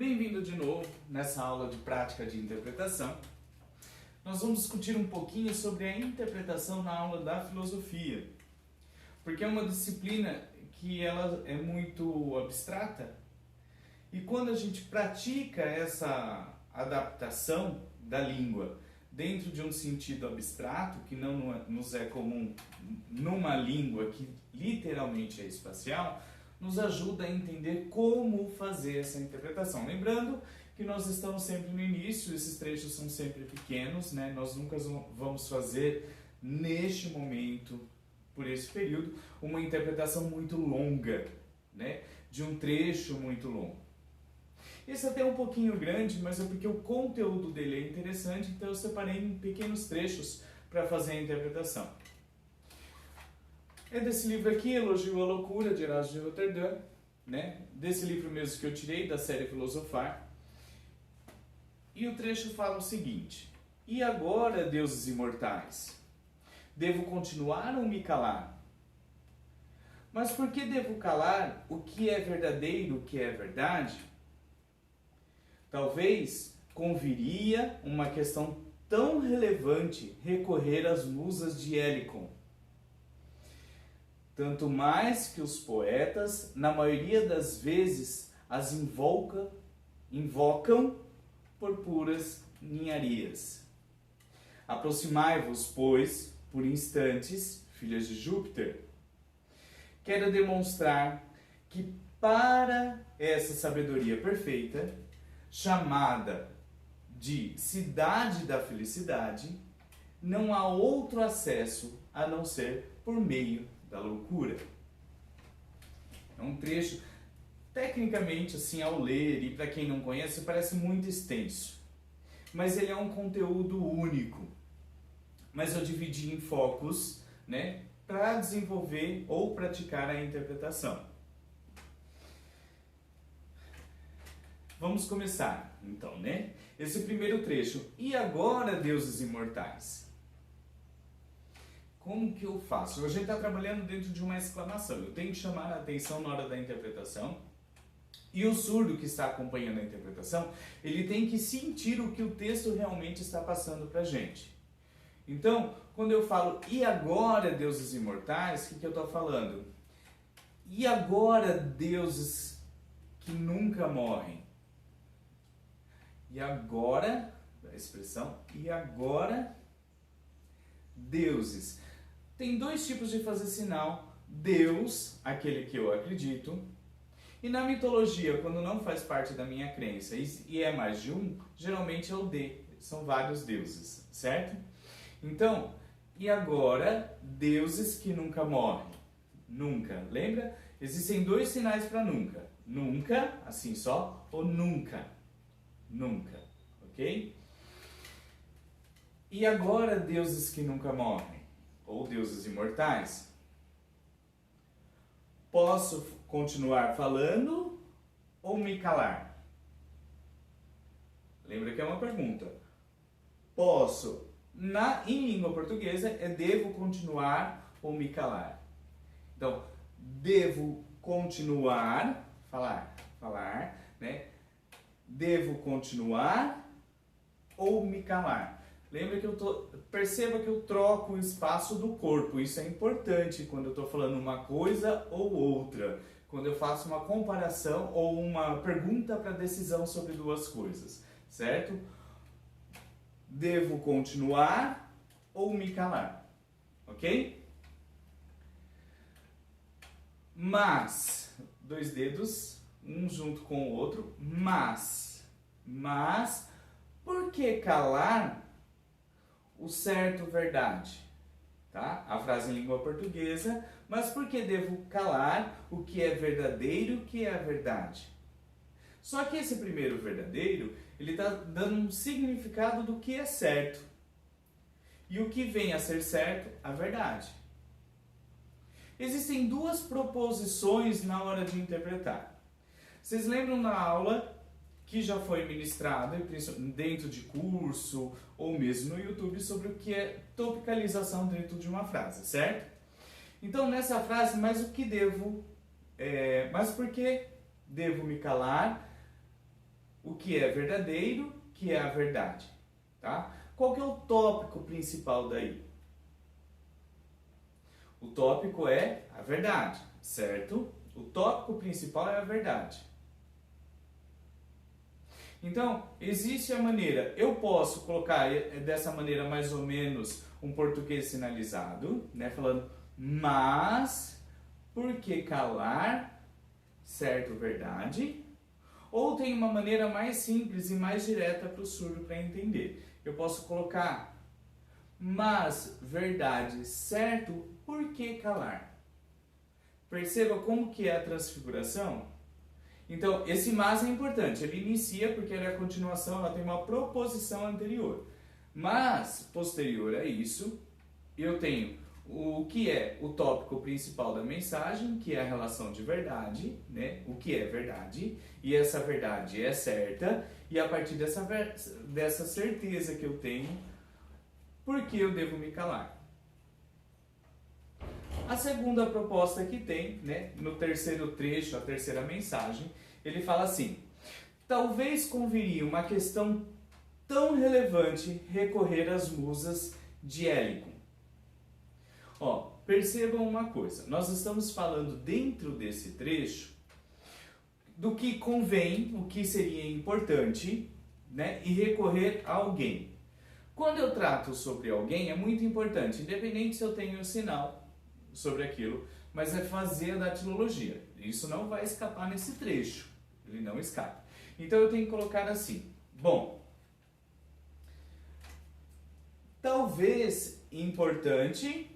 Bem-vindo de novo nessa aula de prática de interpretação. Nós vamos discutir um pouquinho sobre a interpretação na aula da filosofia, porque é uma disciplina que ela é muito abstrata e quando a gente pratica essa adaptação da língua dentro de um sentido abstrato, que não nos é comum numa língua que literalmente é espacial, nos ajuda a entender como fazer essa interpretação. Lembrando que nós estamos sempre no início, esses trechos são sempre pequenos, né? Nós nunca vamos fazer neste momento, por esse período, uma interpretação muito longa, né? De um trecho muito longo. Esse até é um pouquinho grande, mas é porque o conteúdo dele é interessante, então eu separei em pequenos trechos para fazer a interpretação. É desse livro aqui, Elogio à Loucura, de Erasmo de Roterdã, né? Desse livro mesmo que eu tirei da série Filosofar. E o trecho fala o seguinte: E agora, deuses imortais, devo continuar ou me calar? Mas por que devo calar o que é verdadeiro, o que é verdade? Talvez conviria uma questão tão relevante recorrer às musas de Helicon. Tanto mais que os poetas, na maioria das vezes, as invocam por puras ninharias. Aproximai-vos, pois, por instantes, filhas de Júpiter. Quero demonstrar que para essa sabedoria perfeita, chamada de cidade da felicidade, não há outro acesso a não ser por meio da loucura. É um trecho, tecnicamente, assim, ao ler, e para quem não conhece, parece muito extenso. Mas ele é um conteúdo único. Mas eu dividi em focos, né, para desenvolver ou praticar a interpretação. Vamos começar, então, né? Esse primeiro trecho. E agora, deuses imortais? Como que eu faço? A gente está trabalhando dentro de uma exclamação. Eu tenho que chamar a atenção na hora da interpretação. E o surdo que está acompanhando a interpretação, ele tem que sentir o que o texto realmente está passando para a gente. Então, quando eu falo, e agora, deuses imortais, o que eu estou falando? E agora, deuses que nunca morrem? E agora, a expressão, e agora, deuses. Tem dois tipos de fazer sinal. Deus, aquele que eu acredito. E na mitologia, quando não faz parte da minha crença e é mais de um, geralmente é o D. São vários deuses, certo? Então, e agora, deuses que nunca morrem. Nunca. Lembra? Existem dois sinais para nunca. Nunca, assim só, ou nunca. Nunca. Ok? E agora, deuses que nunca morrem, ou deuses imortais, posso continuar falando ou me calar? Lembra que é uma pergunta. Posso, em língua portuguesa, é devo continuar ou me calar. Então, devo continuar, falar, né? Devo continuar ou me calar? Lembra que perceba que eu troco o espaço do corpo. Isso é importante quando eu estou falando uma coisa ou outra. Quando eu faço uma comparação ou uma pergunta para decisão sobre duas coisas. Certo? Devo continuar ou me calar. Ok? Mas, dois dedos, um junto com o outro. Mas, por que calar o certo verdade? Tá? A frase em língua portuguesa, mas por que devo calar o que é verdadeiro, o que é a verdade? Só que esse primeiro verdadeiro, ele está dando um significado do que é certo. E o que vem a ser certo, a verdade. Existem duas proposições na hora de interpretar. Vocês lembram na aula que já foi ministrada dentro de curso ou mesmo no YouTube sobre o que é topicalização dentro de uma frase, certo? Então nessa frase, mas por que devo me calar? o que é verdadeiro, que é a verdade, tá? Qual que é o tópico principal daí? O tópico é a verdade, certo? O tópico principal é a verdade. Então, existe a maneira, eu posso colocar dessa maneira mais ou menos um português sinalizado, né? Falando, mas, por que calar, certo, verdade? Ou tem uma maneira mais simples e mais direta para o surdo para entender. Eu posso colocar, mas, verdade, certo, por que calar? Perceba como que é a transfiguração? Então, esse mas é importante, ele inicia porque ele é a continuação, ela tem uma proposição anterior. Mas, posterior a isso, eu tenho o que é o tópico principal da mensagem, que é a relação de verdade, né? O que é verdade, e essa verdade é certa, e a partir dessa certeza que eu tenho, por que eu devo me calar? A segunda proposta que tem, né, no terceiro trecho, a terceira mensagem, ele fala assim: talvez conviria uma questão tão relevante recorrer às musas de Helicon. Ó, percebam uma coisa, nós estamos falando dentro desse trecho do que convém, o que seria importante, né, e recorrer a alguém. Quando eu trato sobre alguém, é muito importante, independente se eu tenho um sinal sobre aquilo, mas é fazer a datilologia. Isso não vai escapar nesse trecho, ele não escapa. Então eu tenho que colocar assim, bom, talvez importante,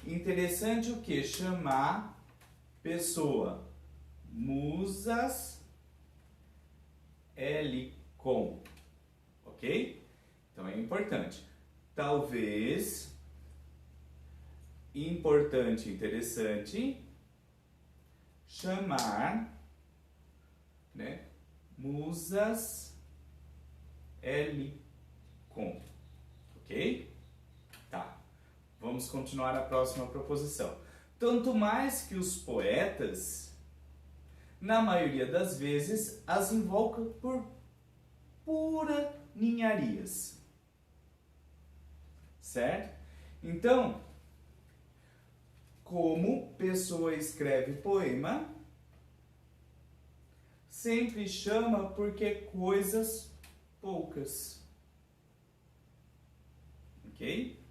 interessante o que? Chamar pessoa, musas, Helicon, ok? Então é importante. Talvez importante, interessante, chamar, né, musas Helicon, ok? Tá, vamos continuar a próxima proposição. Tanto mais que os poetas, na maioria das vezes, as invocam por pura ninharias, certo? Então, como pessoa escreve poema, sempre chama porque coisas poucas. Ok?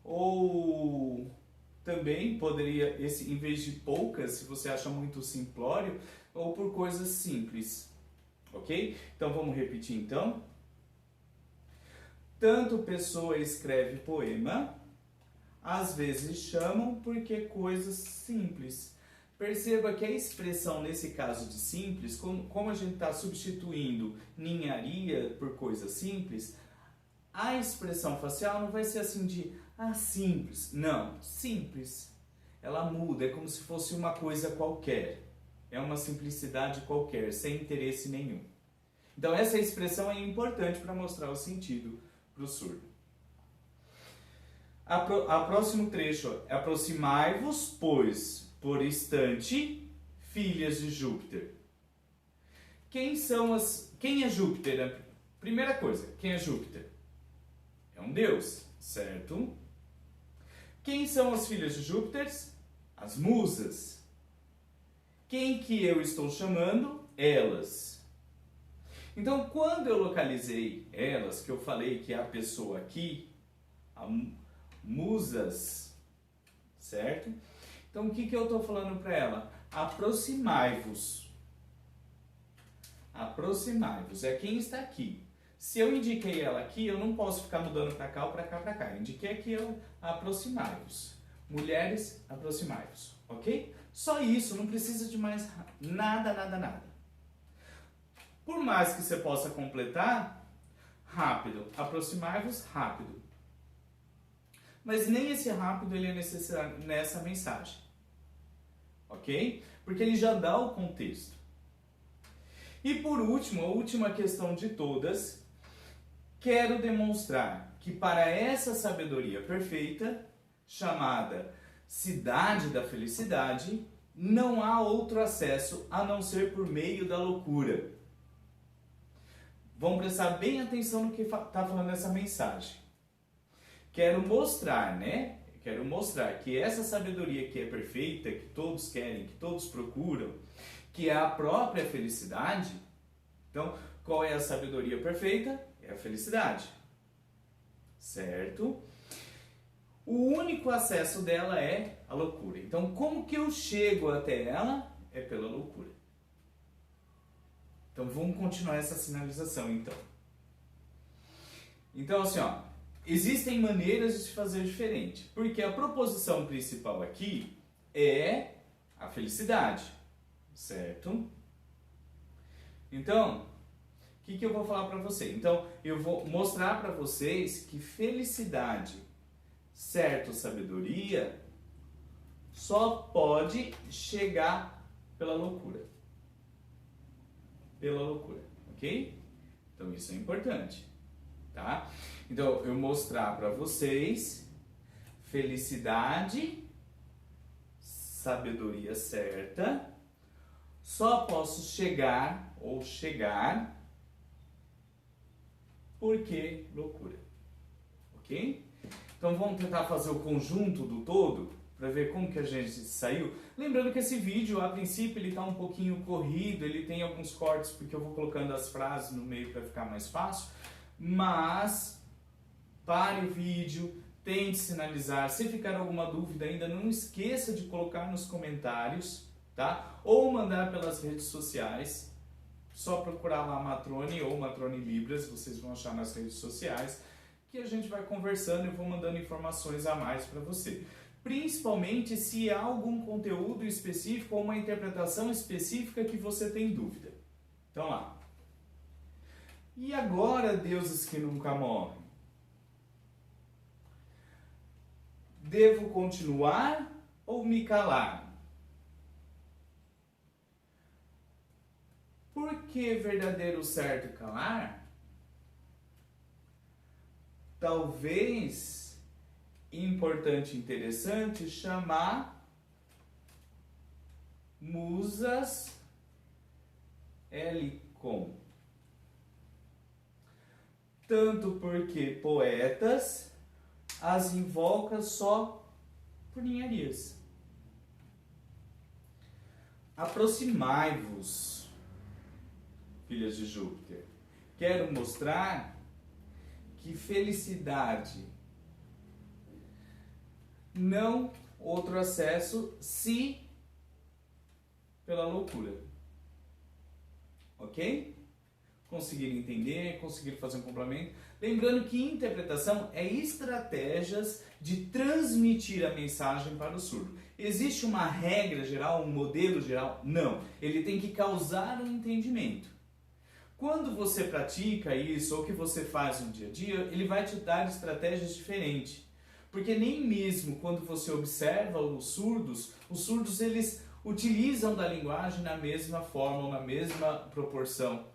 Ou também poderia, em vez de poucas, se você acha muito simplório, ou por coisas simples. Ok? Então vamos repetir então. Tanto pessoa escreve poema, às vezes chamam porque coisas simples. Perceba que a expressão nesse caso de simples, como a gente está substituindo ninharia por coisa simples, a expressão facial não vai ser assim de simples. Não, simples. Ela muda, é como se fosse uma coisa qualquer. É uma simplicidade qualquer, sem interesse nenhum. Então essa expressão é importante para mostrar o sentido para o surdo. A próximo trecho é aproximai-vos, pois, por instante, filhas de Júpiter. Quem é Júpiter? Primeira coisa, quem é Júpiter? É um deus, certo? Quem são as filhas de Júpiter? As musas. Quem que eu estou chamando? Elas. Então, quando eu localizei elas, que eu falei que é a pessoa aqui, musas, certo? Então, o que eu estou falando para ela? Aproximai-vos. Aproximai-vos. É quem está aqui. Se eu indiquei ela aqui, eu não posso ficar mudando para cá ou para cá, para cá. Eu indiquei aqui, aproximai-vos. Mulheres, aproximai-vos. Ok? Só isso, não precisa de mais nada, nada, nada. Por mais que você possa completar, rápido. Aproximai-vos, rápido. Mas nem esse rápido ele é necessário nessa mensagem. Ok? Porque ele já dá o contexto. E por último, a última questão de todas, quero demonstrar que para essa sabedoria perfeita, chamada cidade da felicidade, não há outro acesso a não ser por meio da loucura. vão prestar bem atenção no que está falando essa mensagem. Quero mostrar, né? Quero mostrar que essa sabedoria que é perfeita, que todos querem, que todos procuram, que é a própria felicidade. Então, qual é a sabedoria perfeita? É a felicidade. Certo? O único acesso dela é a loucura. Então, como que eu chego até ela? É pela loucura. Então, vamos continuar essa sinalização, então. Então, assim, ó, existem maneiras de se fazer diferente. Porque a proposição principal aqui é a felicidade. Certo? Então, o que eu vou falar para você? Então, eu vou mostrar para vocês que felicidade, certo, sabedoria, só pode chegar pela loucura. Pela loucura, ok? Então, isso é importante, tá? Então, eu mostrar para vocês felicidade, sabedoria certa, só posso chegar ou chegar porque loucura, ok? Então vamos tentar fazer o conjunto do todo para ver como que a gente saiu. Lembrando que esse vídeo, a princípio, ele está um pouquinho corrido, ele tem alguns cortes porque eu vou colocando as frases no meio para ficar mais fácil, mas pare o vídeo, tente sinalizar. Se ficar alguma dúvida ainda, não esqueça de colocar nos comentários, tá? Ou mandar pelas redes sociais. Só procurar lá Matrone ou Matrone Libras, vocês vão achar nas redes sociais, que a gente vai conversando e vou mandando informações a mais para você. Principalmente se há algum conteúdo específico ou uma interpretação específica que você tem dúvida. Então lá. E agora, deuses que nunca morrem? Devo continuar ou me calar? Por que verdadeiro certo calar? Talvez importante e interessante chamar musas helicon. Tanto porque poetas as invocam só por ninharias. Aproximai-vos, filhas de Júpiter. Quero mostrar que felicidade não outro acesso se pela loucura. Ok? Conseguiram entender? Conseguiram fazer um complemento? Lembrando que interpretação é estratégias de transmitir a mensagem para o surdo. Existe uma regra geral, um modelo geral? Não. Ele tem que causar um entendimento. Quando você pratica isso, ou que você faz no dia a dia, ele vai te dar estratégias diferentes. Porque nem mesmo quando você observa os surdos eles utilizam da linguagem na mesma forma, ou na mesma proporção.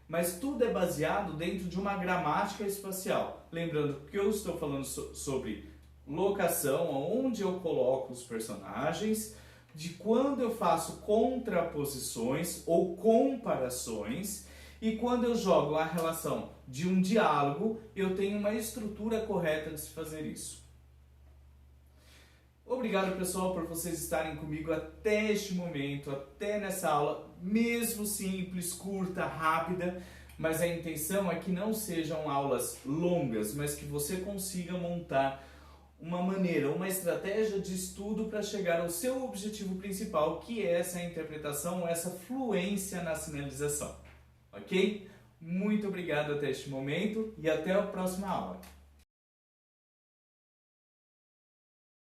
Mas tudo é baseado dentro de uma gramática espacial. Lembrando que eu estou falando sobre locação, onde eu coloco os personagens, de quando eu faço contraposições ou comparações, e quando eu jogo a relação de um diálogo, eu tenho uma estrutura correta de se fazer isso. Obrigado, pessoal, por vocês estarem comigo até este momento, até nessa aula, mesmo simples, curta, rápida, mas a intenção é que não sejam aulas longas, mas que você consiga montar uma maneira, uma estratégia de estudo para chegar ao seu objetivo principal, que é essa interpretação, essa fluência na sinalização. Ok? Muito obrigado até este momento e até a próxima aula.